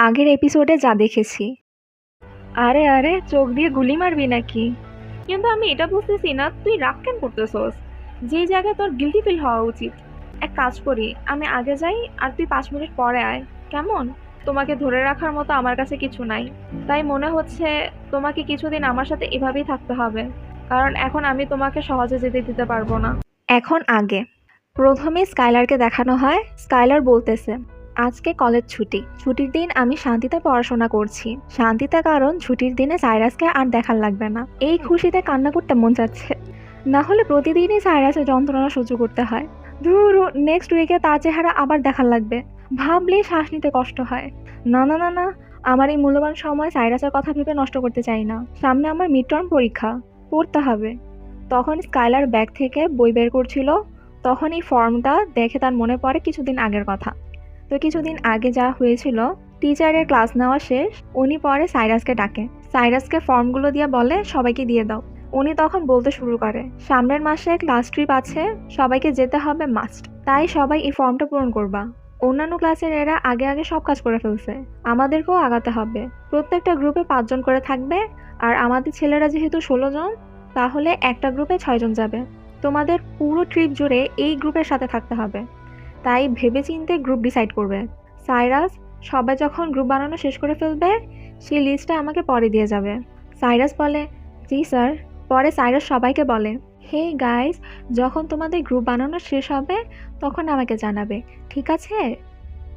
আগের এপিসোডে যা দেখেছি। আরে আরে, চোখ দিয়ে গুলি মারবি নাকি? কিন্তু আমি এটা বুঝতেছি না, তুই রাগ কেন করতেছস? যে জায়গায় তোর গিল্টি ফিল হওয়া উচিত। এক কাজ করি, আমি আগে যাই আর তুই 5 মিনিট পরে আয়, কেমন? তোমাকে ধরে রাখার মতো আমার কাছে কিছু নাই, তাই মনে হচ্ছে তোমাকে কিছুদিন আমার সাথে এভাবেই থাকতে হবে, কারণ এখন আমি তোমাকে সহজে যেতে দিতে পারবো না। এখন আগে প্রথমে স্কাইলারকে দেখানো হয়। স্কাইলার বলতেছে, আজকে কলেজ ছুটি, ছুটির দিন আমি শান্তিতে পড়াশোনা করছি। শান্তিতে কারণ ছুটির দিনে সাইরাসকে আর দেখার লাগবে না। এই খুশিতে কান্না করতে মন চাচ্ছে, না হলে প্রতিদিনই সাইরাসের যন্ত্রণা সহ্য করতে হয়। ধুর, নেক্সট উইকে তার চেহারা আবার দেখার লাগবে, ভাবলেই শ্বাস নিতে কষ্ট হয়। না না না না, আমার এই মূল্যবান সময় সাইরাসের কথা ভেবে নষ্ট করতে চাই না। সামনে আমার মিড টার্ম পরীক্ষা, পড়তে হবে। তখন স্কাইলার ব্যাগ থেকে বই বের করছিল, তখন এই ফর্মটা দেখে তার মনে পড়ে কিছুদিন আগের কথা। তো কিছুদিন আগে যা হয়েছিল, টিচারের ক্লাস নেওয়া শেষ, উনি পরে সাইরাসকে ডাকে। সাইরাসকে ফর্মগুলো দিয়ে বলে সবাইকে দিয়ে দাও। উনি তখন বলতে শুরু করে, সামনের মাসে ক্লাস ট্রিপ আছে, সবাইকে যেতে হবে মাস্ট, তাই সবাই এই ফর্মটা পূরণ করবা। অন্যান্য ক্লাসের এরা আগে আগে সব কাজ করে ফেলছে, আমাদেরকেও আগাতে হবে। প্রত্যেকটা গ্রুপে 5 জন করে থাকবে, আর আমাদের ছেলেরা যেহেতু 16 জন, তাহলে একটা গ্রুপে 6 জন যাবে। তোমাদের পুরো ট্রিপ জুড়ে এই গ্রুপের সাথে থাকতে হবে, তাই ভেবেচিন্তে গ্রুপ ডিসাইড করবে। সাইরাস, সবাই যখন গ্রুপ বানানো শেষ করে ফেলবে, সেই লিস্টটা আমাকে পরে দিয়ে যাবে। সাইরাস বলে, জি স্যার। পরে সাইরাস সবাইকে বলে, হে গাইস, যখন তোমাদের গ্রুপ বানানো শেষ হবে তখন আমাকে জানাবে, ঠিক আছে?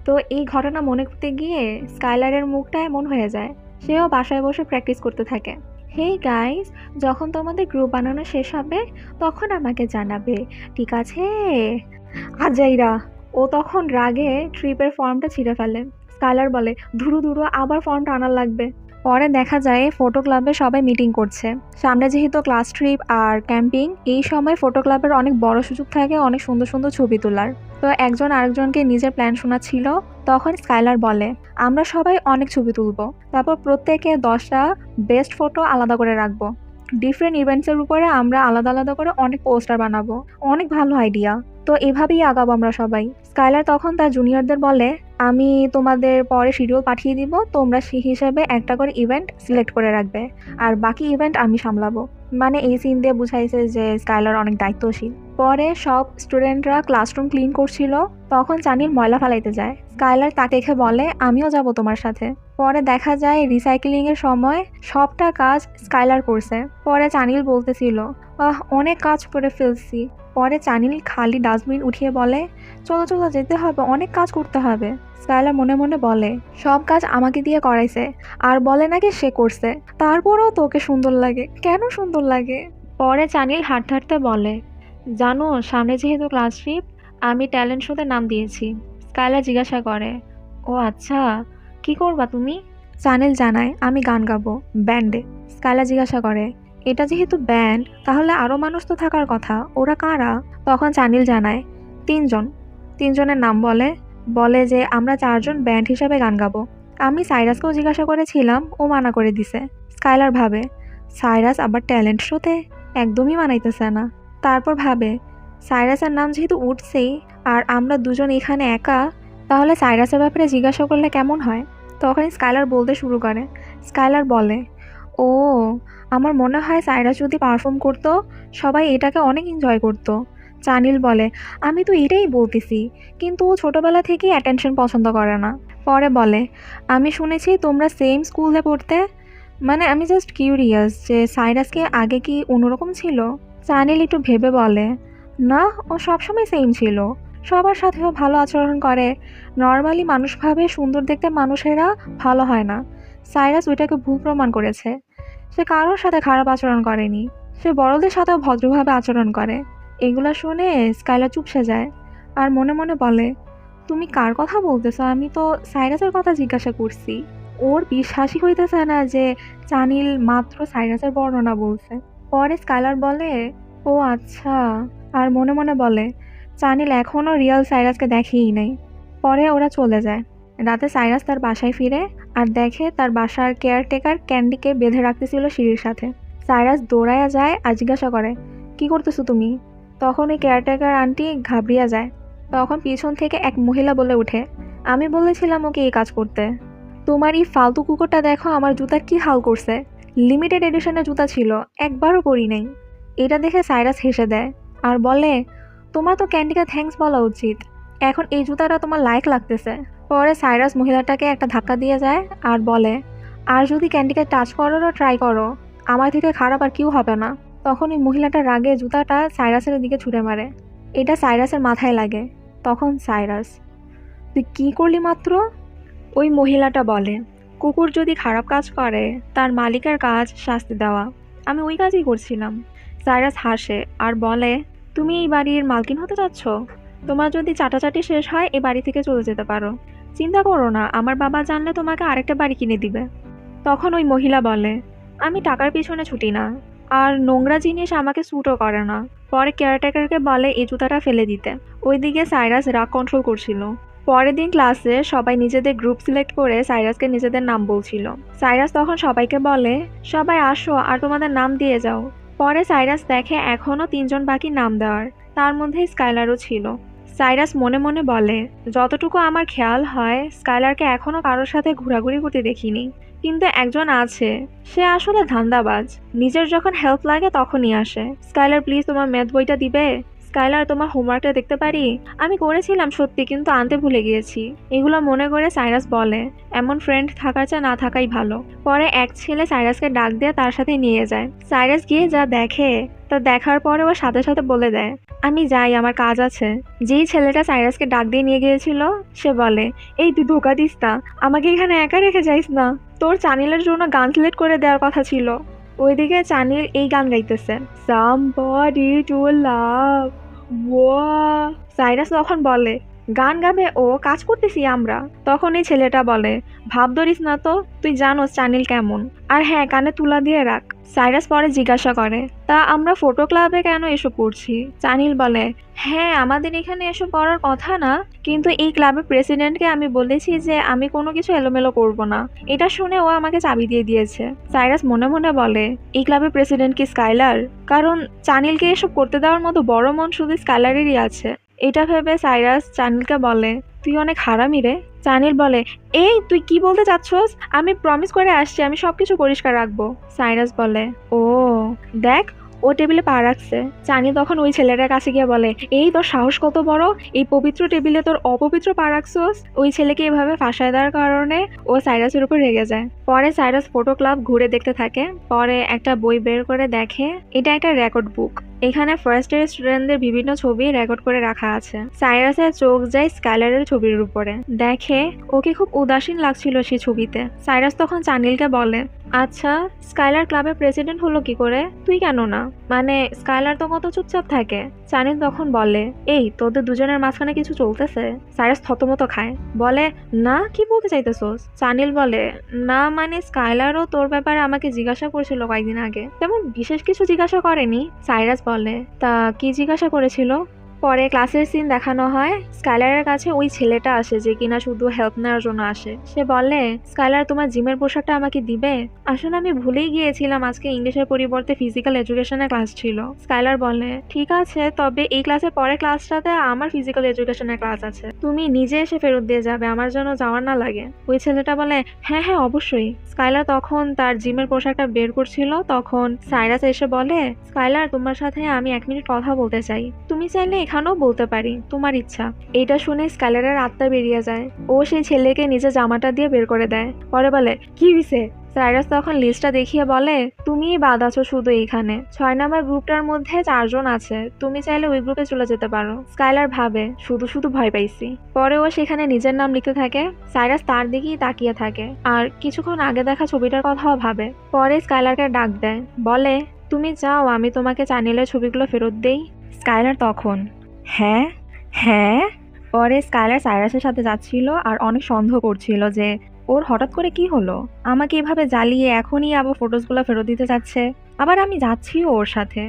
তো এই ঘটনা মনে করতে গিয়ে স্কাইলারের মুখটা এমন হয়ে যায়, সেও বাসায় বসে প্র্যাকটিস করতে থাকে। হে গাইস, যখন তোমাদের গ্রুপ বানানো শেষ হবে তখন আমাকে জানাবে, ঠিক আছে? আজাইরা, ও তখন রাগে ট্রিপের ফর্মটা ছিঁড়ে ফেলে। স্কাইলার বলে, ধুরু ধুরু, আবার ফর্মটা আনার লাগবে। পরে দেখা যায় ফটো ক্লাবে সবাই মিটিং করছে। সামনে যেহেতু ক্লাস ট্রিপ আর ক্যাম্পিং, এই সময় ফটো ক্লাবের অনেক বড় সুযোগ থাকে অনেক সুন্দর সুন্দর ছবি তোলার। তো একজন আরেকজনকে নিজের প্ল্যান শোনাচ্ছিল। তখন স্কাইলার বলে, আমরা সবাই অনেক ছবি তুলবো, তারপর প্রত্যেকে 10টা বেস্ট ফটো আলাদা করে রাখবো। ডিফারেন্ট ইভেন্টসের উপরে আমরা আলাদা আলাদা করে অনেক পোস্টার বানাবো। অনেক ভালো আইডিয়া। তো এভাবেই আগাবো আমরা সবাই। স্কাইলার তখন তার জুনিয়রদের বলে, আমি তোমাদের পরে শিডিউল পাঠিয়ে দিব, তোমরা সেই হিসেবে একটা করে ইভেন্ট সিলেক্ট করে রাখবে, আর বাকি ইভেন্ট আমি সামলাবো। মানে এই সিন দিয়ে বুঝাইছে যে স্কাইলার অনেক দায়িত্বশীল। পরে সব স্টুডেন্টরা ক্লাসরুম ক্লিন করছিল, তখন চানিল ময়লা ফেলাইতে যায়। স্কাইলার তাকে দেখে বলে, আমিও যাব তোমার সাথে। পরে দেখা যায় রিসাইক্লিং এর সময় সবটা কাজ স্কাইলার করছে। পরে চানিল বলতেছিল, অনেক কাজ করে ফেলছি। পরে চানিল খালি ডাস্টবিন উঠিয়ে বলে, চলো চলো, যেতে হবে, অনেক কাজ করতে হবে। স্কাইলার মনে মনে বলে, সব কাজ আমাকে দিয়ে করাইছে, আর বলে নাকি সে করছে, তারপরেও তোকে সুন্দর লাগে, কেন সুন্দর লাগে? পরে চানিল হাঁটতে হাঁটতে বলে, জানো, সামনে যেহেতু ক্লাস ট্রিপ, আমি ট্যালেন্ট শোতে নাম দিয়েছি। স্কাইলার জিজ্ঞাসা করে, ও আচ্ছা, কি করবা তুমি? চানিল জানায়, আমি গান গাবো, ব্যান্ডে। স্কাইলার জিজ্ঞাসা করে, এটা যেহেতু ব্যান্ড, তাহলে আরও মানুষ তো থাকার কথা, ওরা কারা? তখন চানিল জানায়, 3 জন। 3 জনের নাম বলে, বলে যে আমরা 4 জন ব্যান্ড হিসাবে গান গাবো। আমি সাইরাসকেও জিজ্ঞাসা করেছিলাম, ও মানা করে দিছে। স্কাইলার ভাবে, সাইরাস আবার ট্যালেন্ট শোতে, একদমই মানাইতেছে না। তারপর ভাবে, সাইরাসের নাম যেহেতু উঠছেই, আর আমরা 2 জন এখানে একা, তাহলে সাইরাসের ব্যাপারে জিজ্ঞাসা করলে কেমন হয়? তখন স্কাইলার বলতে শুরু করে। স্কাইলার বলে, ও, আমার মনে হয় সাইরাস যদি পারফর্ম করতো, সবাই এটাকে অনেক এনজয় করতো। চানিল বলে, আমি তো এটাই বলতেছি, কিন্তু ও ছোটবেলা থেকেই অ্যাটেনশন পছন্দ করে না। পরে বলে, আমি শুনেছি তোমরা সেম স্কুলে পড়তে, মানে আমি জাস্ট কিউরিয়াস যে সাইরাসকে আগে কি অন্যরকম ছিল? চানিল একটু ভেবে বলে, না, ও সবসময় সেম ছিল, সবার সাথেও ভালো আচরণ করে। নর্মালি মানুষ ভাবে সুন্দর দেখতে মানুষেরা ভালো হয় না, সাইরাস ওইটাকে ভুল প্রমাণ করেছে। সে কারোর সাথে খারাপ আচরণ করেনি, সে বড়দের সাথেও ভদ্রভাবে আচরণ করে। এগুলা শুনে স্কাইলার চুপসে যায়, আর মনে মনে বলে, তুমি কার কথা বলতেছো? আমি তো সাইরাসের কথা জিজ্ঞাসা করছি। ওর বিশ্বাসই হইতেছে না যে চানিল মাত্র সাইরাসের বর্ণনা বলছে। পরে স্কাইলার বলে, ও আচ্ছা, আর মনে মনে বলে, চানিল এখনও রিয়েল সাইরাসকে দেখেই নাই। পরে ওরা চলে যায়। রাতে সাইরাস তার বাসায় ফিরে আর দেখে তার বাসার কেয়ারটেকার ক্যান্ডিকে বেঁধে রাখতেছিল সিঁড়ির সাথে। সাইরাস দৌড়াইয়া যায় আর জিজ্ঞাসা করে, কি করতেছো তুমি? তখন এই কেয়ারটেকার আন্টি ঘাবড়িয়া যায়। তখন পিছন থেকে এক মহিলা বলে ওঠে, আমি বলেছিলাম ওকে এই কাজ করতে। তোমার এই ফালতু কুকুরটা দেখো আমার জুতার কি হাল করছে। লিমিটেড এডিশনের জুতা ছিল, একবারও পরি নাই। এটা দেখে সাইরাস হেসে দেয় আর বলে, তোমার তো ক্যান্ডিকে থ্যাঙ্কস বলা উচিত, এখন এই জুতাটা তোমার লাইক লাগতেছে। পরে সাইরাস মহিলাটাকে একটা ধাক্কা দিয়ে যায় আর বলে, আর যদি ক্যান্ডিকে টাচ করারও ট্রাই করো, আমার থেকে খারাপ আর কেউ হবে না। তখন ওই মহিলাটা রাগে জুতাটা সাইরাসের দিকে ছুঁড়ে মারে। এটা সাইরাসের মাথায় লাগে। তখন সাইরাস, তুই কি করলি মাত্র? ওই মহিলাটা বলে, কুকুর যদি খারাপ কাজ করে তার মালিকের কাজ শাস্তি দেওয়া, আমি ওই কাজই করছিলাম। সাইরাস হাসে আর বলে, তুমি এই বাড়ির মালকিন হতে চাচ্ছ? তোমার যদি চাটাচাটি শেষ হয় এই বাড়ি থেকে চলে যেতে পারো। চিন্তা করো না, আমার বাবা জানলে তোমাকে আরেকটা বাড়ি কিনে দিবে। তখন ওই মহিলা বলে, আমি টাকার পিছনে ছুটি না, আর নোংরা জিনিস আমাকে স্যুটও করে না। পরে কেয়ারটেকারকে বলে এই জুতাটা ফেলে দিতে। ওইদিকে সাইরাস রাগ কন্ট্রোল করছিল। পরের দিন ক্লাসে সবাই নিজেদের গ্রুপ সিলেক্ট করে সাইরাসকে নিজেদের নাম বলছিল। সাইরাস তখন সবাইকে বলে, সবাই আসো আর তোমাদের নাম দিয়ে যাও। পরে সাইরাস দেখে এখনও 3জন বাকি নাম দেওয়ার, তার মধ্যে স্কাইলারও ছিল। সাইরাস মনে মনে বলে, যতটুকু আমার খেয়াল হয় স্কাইলারকে এখনও কারোর সাথে ঘোরাঘুরি করতে দেখিনি, কিন্তু একজন আছে, সে আসলে ধান্দাবাজ। নিজের যখন হেল্প লাগে তখনই আসে। স্কাইলার প্লিজ তোমার ম্যাথ বইটা দিবে? স্কাইলার তোমার হোমওয়ার্কটা দেখতে পারি? আমি করেছিলাম সত্যি, কিন্তু আনতে ভুলে গিয়েছি। এগুলো মনে করে সাইরাস বলে, এমন ফ্রেন্ড থাকার চেয়ে না থাকাই ভালো। পরে এক ছেলে সাইরাসকে ডাক দিয়ে তার সাথে নিয়ে যায়। সাইরাস গিয়ে যা দেখে তা দেখার পরে ও সাথে সাথে বলে দেয়, আমি যাই, আমার কাজ আছে। যেই ছেলেটা সাইরাসকে ডাক দিয়ে নিয়ে গিয়েছিল সে বলে, এই তুই ধোকা দিস না, আমাকে এখানে একা রেখে যাইস না, তোর চানিলের জন্য গান সিলেক্ট করে দেওয়ার কথা ছিল। ওইদিকে চানিল এই গান গাইতেছে, somebody to love. Wow! Cyrus তখন বলে, গান গাবে ও, কাজ করতেছি আমরা। তখন এই ছেলেটা বলে, ভাব ধরিস না তো, তুই জানোস চানিল কেমন। আর হ্যাঁ, কানে তুলা দিয়ে রাখ। সাইরাস পরে জিজ্ঞাসা করে, তা আমরা ফটো ক্লাবে কেন এসব করছি? চানিল বলে, হ্যাঁ, আমাদের এখানে এসব করার কথা না, কিন্তু এই ক্লাবের প্রেসিডেন্টকে আমি বলেছি যে আমি কোনো কিছু এলোমেলো করব না। এটা শুনে ও আমাকে চাবি দিয়ে দিয়েছে। সাইরাস মনে মনে বলে, এই ক্লাবের প্রেসিডেন্ট কি স্কাইলার? কারণ চানিলকে এসব করতে দেওয়ার মতো বড় মন শুধু স্কাইলারেরই আছে। এটা ভেবে সাইরাস চানিলকে বলে, তুই অনেক হারামি রে। চানিল বলে, এই তুই কি বলতে চাচ্ছস? আমি প্রমিস করে আসছি আমি সবকিছু পরিষ্কার রাখবো। সাইরাস বলে, ও দেখ, ও টেবিলে পা রাখছে। চানিল তখন ওই ছেলেটার কাছে গিয়ে বলে, এই তোর সাহস কত বড়, এই পবিত্র টেবিলে তোর অপবিত্র পা রাখছস? ওই ছেলেকে এভাবে ফাঁসায় দেওয়ার কারণে ও সাইরাসের উপর রেগে যায়। পরে সাইরাস ফটো ক্লাব ঘুরে দেখতে থাকে। পরে একটা বই বের করে দেখে এটা একটা রেকর্ড বুক। এখানে ফার্স্ট ইয়ার স্টুডেন্টদের বিভিন্ন ছবি রেকর্ড করে রাখা আছে। সাইরাসের চোখ যায় স্কাইলারের ছবির উপরে, দেখে ওকে খুব উদাসীন লাগছিল সেই ছবিতে। সাইরাস তখন চানিলকে বলে, আচ্ছা, স্কাইলার ক্লাবের প্রেসিডেন্ট হলো কি করে? তুই কেন না? মানে স্কাইলার তো কত চুপচাপ থাকে। চানিল তখন বলে, এই তোদের দুজনের মাঝখানে কিছু চলতেছে? সাইরাস থতমত খায়, বলে, না, কি বলতে চাইতেছোস? চানিল বলে, না মানে স্কাইলারও তোর ব্যাপারে আমাকে জিজ্ঞাসা করছিল কয়েকদিন আগে, তেমন বিশেষ কিছু জিজ্ঞাসা করেনি। সাইরাস বলে, তা কি জিজ্ঞাসা করেছিল? পরে ক্লাসের সিন দেখানো হয়। স্কাইলারের কাছে ওই ছেলেটা আসে যে কিনা শুধু হেল্প নেওয়ার জন্য আসে। সে বলে, স্কাইলার তোমার জিমের পোশাকটা আমাকে দিবে? আসলে আমি ভুলেই গিয়েছিলাম আজকে ইংলিশের পরিবর্তে ফিজিক্যাল এডুকেশনের ক্লাস ছিল। স্কাইলার বলে, ঠিক আছে, তবে এই ক্লাসের পরের ক্লাসটাতে আমার ফিজিক্যাল এডুকেশনের ক্লাস আছে, তুমি নিজে এসে ফেরত দিয়ে যাবে, আমার জন্য যাওয়ার না লাগে। ওই ছেলেটা বলে, হ্যাঁ হ্যাঁ অবশ্যই। স্কাইলার তখন তার জিমের পোশাকটা বের করছিল, তখন সাইরাস এসে বলে, স্কাইলার তোমার সাথে আমি 1 মিনিট কথা বলতে চাই, তুমি চাইলে এখানেও বলতে পারি, তোমার ইচ্ছা। এটা শুনে স্কাইলারের আত্মা বেরিয়ে যায়। ও সেই ছেলেকে নিজের জামাটা দিয়ে বের করে দেয়। পরে বলে, কি হইছে? সাইরাস তখন লিস্টটা দেখিয়ে বলে, তুমিই বাদ আছো শুধু এইখানে। 6 নাম্বার গ্রুপটার মধ্যে 4 জন আছে, তুমি চাইলে ওই গ্রুপে চলে যেতে পারো। স্কাইলার ভাবে, শুধু শুধু ভয় পাইছি। পরে ও সেখানে নিজের নাম লিখতে থাকে। সাইরাস তার দিকেই তাকিয়ে থাকে আর কিছুক্ষণ আগে দেখা ছবিটার কথাও ভাবে। পরে স্কাইলারকে ডাক দেয়, বলে, তুমি যাও, আমি তোমাকে চানিলের ছবিগুলো ফেরত দেই। স্কাইলার তখন, হ্যাঁ হ্যাঁ। পরে স্কাইলার সাইরাসের সাথে যাচ্ছিল আর অনেক সন্দেহ করছিল যে ওর হঠাৎ করে কি হলো, আমাকে এভাবে জ্বালিয়ে এখনই আবার ফটোসগুলো ফেরত দিতে চাচ্ছে, আবার আমি যাচ্ছিও ওর সাথে।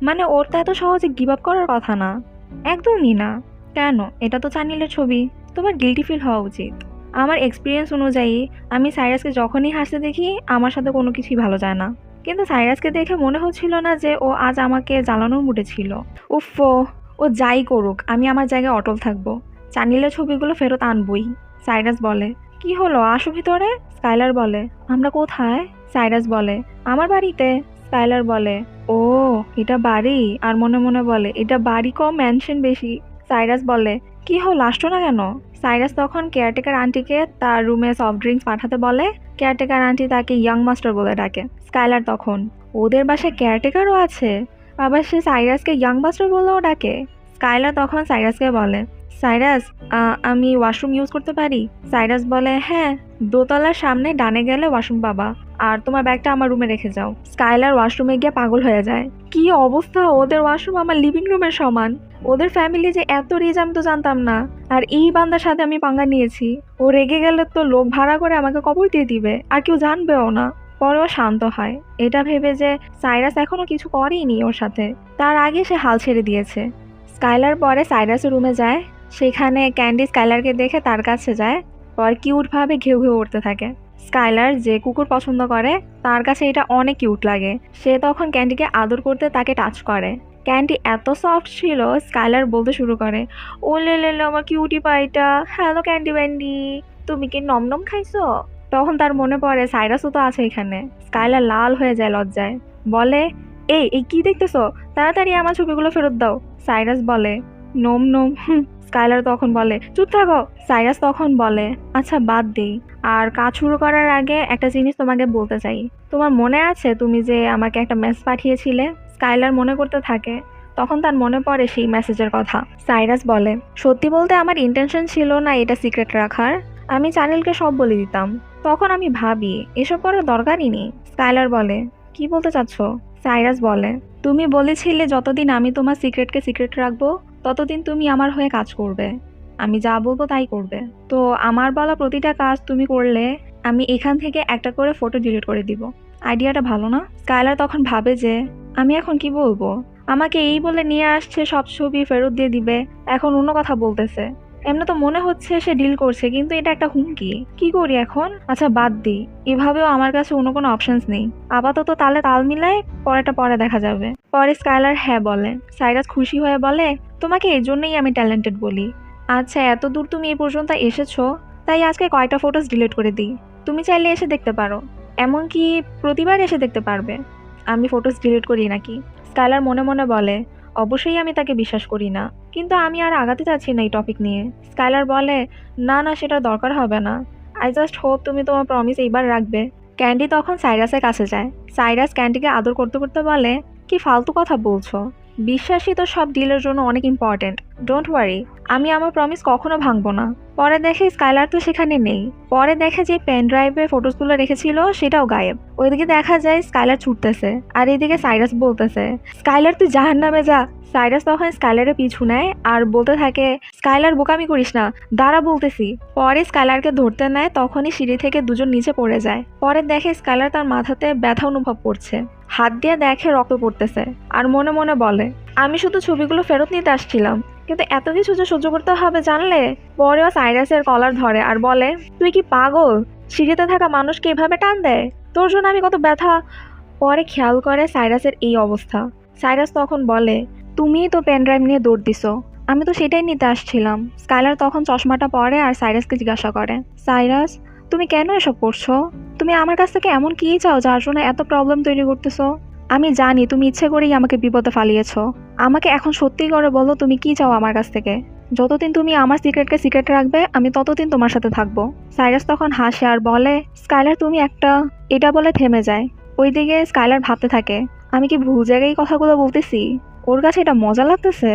মানে ওর তো এত সহজে গিভ আপ করার কথা না, একদমই না। কেন? এটা তো চানিলের ছবি, তোমার গিল্টি ফিল হওয়া উচিত। আমার এক্সপিরিয়েন্স অনুযায়ী আমি সাইরাসকে যখনই হাসতে দেখি আমার সাথে কোনো কিছুই ভালো যায় না, কিন্তু সাইরাসকে দেখে মনে হচ্ছিল না যে ও আজ আমাকে জ্বালানোর মুডে ছিল। উফ, ও যাই করুক, আমি আমার জায়গায় অটল থাকবো, চানিলের ছবিগুলো ফেরত আনবই। সাইরাস বলে, কি হলো, আসো ভিতরে। স্কাইলার বলে, আমরা কোথায়? সাইরাস বলে, আমার বাড়িতে। স্কাইলার বলে, ও এটা বাড়ি। আর মনে মনে বলে, এটা বাড়ি কম ম্যানশন বেশি। সাইরাস বলে, কি হলো, আসছো না কেন? সাইরাস তখন কেয়ারটেকার আন্টিকে তার রুমে সফট ড্রিঙ্কস পাঠাতে বলে। কেয়ারটেকার আন্টি তাকে ইয়াং মাস্টার বলে ডাকে। স্কাইলার তখন, ওদের বাসায় কেয়ারটেকারও আছে, আবার সে সাইরাসকে ইয়াং মাস্টার বলেও ডাকে। স্কাইলার তখন সাইরাসকে বলে, সাইরাস আমি ওয়াশরুম ইউজ করতে পারি? সাইরাস বলে, হ্যাঁ, দোতলার সামনে ডানে গেলে ওয়াশরুম পাবা, আর তোমার ব্যাগটা আমার রুমে রেখে যাও। স্কাইলার ওয়াশরুমে গিয়ে পাগল হয়ে যায়। কি অবস্থা, ওদের ওয়াশরুম আমার লিভিং রুমের সমান। ওদের ফ্যামিলি যে এত রিচ আমি তো জানতাম না। আর এই বান্দার সাথে আমি পাঙ্গা নিয়েছি। ও রেগে গেলে তো লোক ভাড়া করে আমাকে কবর দিয়ে দিবে, আর কেউ জানবেও না। পরে ও শান্ত হয়, এটা ভেবে যে সাইরাস এখনো কিছু করেনি ওর সাথে, তার আগে সে হাল ছেড়ে দিয়েছে। স্কাইলার পরে সাইরাসের রুমে যায়। সেখানে ক্যান্ডি স্কাইলারকে দেখে তার কাছে যায়, পর কিউটভাবে ঘেউ ঘেউ উঠতে থাকে। স্কাইলার যে কুকুর পছন্দ করে, তার কাছে এটা অনেক কিউট লাগে। সে তখন ক্যান্ডিকে আদর করতে তাকে টাচ করে। ক্যান্ডি এত সফট ছিল, স্কাইলার বলতে শুরু করে, ও লে লে লে, আমার কিউটি পাইটা, হ্যালো ক্যান্ডি ব্যান্ডি, তুমি কি নমনম খাইছো? তখন তার মনে পড়ে সাইরাসও তো আছে এখানে। স্কাইলার লাল হয়ে যায় লজ্জায়, বলে, এই কি দেখতেছো, তাড়াতাড়ি আমার ছবিগুলো ফেরত দাও। সাইরাস বলে, নোম নোম। স্কাইলার তখন বলে, চুপ থাকো। সাইরাস তখন বলে, আচ্ছা বাদ দেই, আর কাজ শুরু করার আগে একটা জিনিস তোমাকে বলতে চাই। তোমার মনে আছে তুমি যে আমাকে একটা মেসেজ পাঠিয়েছিলে? স্কাইলার মনে করতে থাকে, তখন তার মনে পড়ে সেই মেসেজের কথা। সাইরাস বলে, সত্যি বলতে আমার ইন্টেনশন ছিল না এটা সিক্রেট রাখার, আমি চ্যানেলকে সব বলে দিতাম। তখন আমি ভাবি এসব করার দরকারই নেই। স্কাইলার বলে, কি বলতে চাচ্ছ? সাইরাস বলে, তুমি বলেছিলে যতদিন আমি তোমার সিক্রেটকে সিক্রেট রাখবো ততদিন তুমি আমার হয়ে কাজ করবে, আমি যা বলবো তাই করবে। তো আমার বলা প্রতিটা কাজ তুমি করলে আমি এখান থেকে একটা করে ফটো ডিলিট করে দিব। আইডিয়াটা ভালো না? স্কাইলার তখন ভাবে যে আমি এখন কি বলবো, আমাকে এই বলে নিয়ে আসছে সব ছবি ফেরত দিয়ে দিবে, এখন অন্য কথা বলতেছে। এমনি তো মনে হচ্ছে সে ডিল করছে, কিন্তু এটা একটা হুমকি। কি করি এখন? আচ্ছা বাদ দিই, এভাবেও আমার কাছে অন্য কোনো অপশনস নেই। আপাতত তালে তাল মিলাই, পরেটা পরে দেখা যাবে। পরে স্কাইলার হ্যাঁ বলে। সাইরাস খুশি হয়ে বলে, তোমাকে এই জন্যই আমি ট্যালেন্টেড বলি। আচ্ছা এত দূর তুমি এই পর্যন্ত এসেছো, তাই আজকে কয়টা ফটোস ডিলিট করে দিই, তুমি চাইলে এসে দেখতে পারো, এমনকি প্রতিবার এসে দেখতে পারবে আমি ফটোস ডিলিট করি নাকি। স্কাইলার মনে মনে বলে, অবশ্যই আমি তাকে বিশ্বাস করি না, কিন্তু আমি আর আগাতে চাচ্ছি না এই টপিক নিয়ে। স্কাইলার বলে, না না, সেটা দরকার হবে না, আই জাস্ট হোপ তুমি তোমার প্রমিস এইবার রাখবে। ক্যান্ডি তখন সাইরাসের কাছে যায়। সাইরাস ক্যান্ডিকে আদর করতে করতে বলে, কি ফালতু কথা বলছো, বিশ্বাসই তো সব ডিলের জন্য অনেক ইম্পর্টেন্ট, ডোন্ট ওয়ারি, আমি আমার প্রমিস কখনো ভাঙবো না। পরে দেখে স্কাইলার তো সেখানে নেই। পরে দেখে যে পেন ড্রাইভে ফটোসগুলো রেখেছিল সেটাও গায়েব। ওইদিকে দেখা যায় স্কাইলার ছুটতেছে, আর এইদিকে সাইরাস বলতেছে, স্কাইলার তুই জাহান্নামে যা। সাইরাস তখন স্কাইলারের পিছু নেয় আর বলতে থাকে, স্কাইলার বোকামি করিস না, দাঁড়া বলতেছি। পরে স্কাইলারকে ধরতে নেয়, তখনই সিঁড়ি থেকে দুজন নিচে পড়ে যায়। পরে দেখে স্কাইলার তার মাথাতে ব্যথা অনুভব করছে, হাত দিয়ে দেখে রক্ত পড়তেছে, আর মনে মনে বলে, আমি শুধু ছবিগুলো ফেরত নিতে আসছিলাম, কিন্তু এত কিছু যে সহ্য করতে হবে জানলে। পরেও সাইরাসের কলার ধরে আর বলে, তুই কি পাগল, সিঁড়িতে থাকা মানুষকে এভাবে টান দেয়, তোর জন্য আমি কত ব্যথা। পরে খেয়াল করে সাইরাসের এই অবস্থা। সাইরাস তখন বলে, তুমিই তো পেন ড্রাইভ নিয়ে দৌড় দিছো, আমি তো সেটাই নিতে আসছিলাম। স্কাইলার তখন চশমাটা পরে আর সাইরাসকে জিজ্ঞাসা করে, সাইরাস তুমি কেন এসব করছো, তুমি আমার কাছ থেকে এমন কী চাও যার জন্য এত প্রবলেম তৈরি করতেছো? আমি জানি তুমি ইচ্ছে করেই আমাকে বিপদে ফালিয়েছো, আমাকে এখন সত্যি করে বলো তুমি কি চাও আমার কাছ থেকে। যতদিন তুমি আমার সিক্রেটকে সিক্রেট রাখবে আমি ততদিন তোমার সাথে থাকবো। সাইরাস তখন হাসে আর বলে, স্কাইলার তুমি একটা, এটা বলে থেমে যায়। ওইদিকে স্কাইলার ভাবতে থাকে, আমি কি ভুল জায়গায় এই কথাগুলো বলতেছি, ওর কাছে এটা মজা লাগতেছে,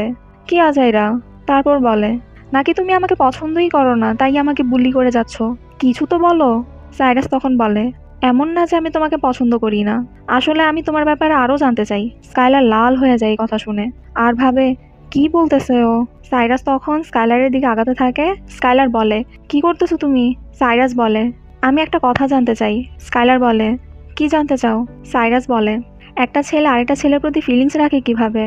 কি আজাইরা। তারপর বলে, নাকি তুমি আমাকে পছন্দই করো না তাই আমাকে বুলি করে যাচ্ছ, কিছু তো বলো। সাইরাস তখন বলে, এমন না যে আমি তোমাকে পছন্দ করি না, আসলে আমি তোমার ব্যাপারে আরো জানতে চাই। স্কাইলার লাল হয়ে যায় এই কথা শুনে, আর ভাবে কি বলতেছে ও। সাইরাস তখন স্কাইলারের দিকে আগাতে থাকে। স্কাইলার বলে, কি করতেছো তুমি? সাইরাস বলে, আমি একটা কথা জানতে চাই। স্কাইলার বলে, কি জানতে চাও? সাইরাস বলে, একটা ছেলে আরেকটা ছেলের প্রতি ফিলিংস রাখে কিভাবে,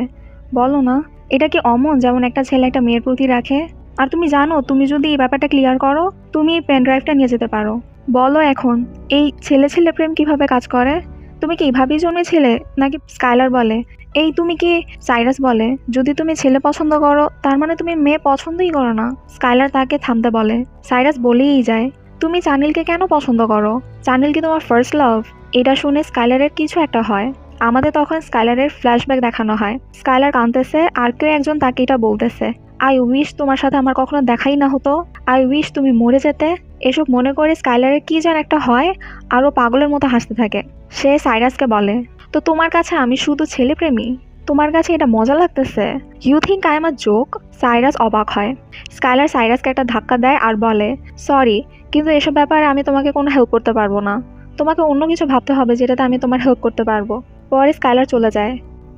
বলো না। এটা কি অমন যেমন একটা ছেলে একটা মেয়ের প্রতি রাখে? আর তুমি জানো তুমি যদি এই ব্যাপারটা ক্লিয়ার করো তুমি এই পেন ড্রাইভটা নিয়ে যেতে পারো। বলো এখন এই ছেলে ছেলে প্রেম কিভাবে কাজ করে, তুমি কি এইভাবেই জন্মেছিলে নাকি? স্কাইলার বলে, এই তুমি কি? সাইরাস বলে, যদি তুমি ছেলে পছন্দ করো তার মানে তুমি মেয়ে পছন্দই করো না। স্কাইলার তাকে থামতে বলে। সাইরাস বলেই যায়, তুমি চানিলকে কেন পছন্দ করো? চানিল কি তোমার ফার্স্ট লাভ? এটা শুনে স্কাইলারের কিছু একটা হয়। আমাদের তখন স্কাইলারের ফ্ল্যাশব্যাক দেখানো হয়। স্কাইলার কাঁদতেছে আর কেউ একজন তাকে এটা বলতেছে, আই উইশ তোমার সাথে আমার কখনো দেখাই না হতো, আই উইশ তুমি মরে যেতে। এসব মনে করে স্কাইলারের কি যেন একটা হয় আর ও পাগলের মতো হাসতে থাকে। সে সাইরাসকে বলে, তো তোমার কাছে আমি শুধু ছেলেপ্রেমী? তোমার কাছে এটা মজা লাগতেছে? You think I am a joke? Cyrus অবাক হয়। স্কাইলার সাইরাসকে একটা ধাক্কা দেয় আর বলে, সরি, কিন্তু এসব ব্যাপারে আমি তোমাকে কোনো হেল্প করতে পারবো না। তোমাকে অন্য কিছু ভাবতে হবে যেটাতে আমি তোমার হেল্প করতে পারবো। পরে স্কাইলার চলে যায়।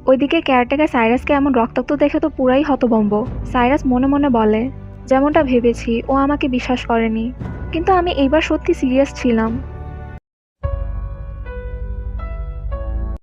ওইদিকে কেয়ারটেকার সাইরাসকে এমন রক্তাক্ত দেখে তো পুরাই হতভম্ব। সাইরাস মনে মনে বলে, যেমনটা ভেবেছি ও আমাকে বিশ্বাস করেনি, কিন্তু আমি এইবার সত্যি সিরিয়াস ছিলাম।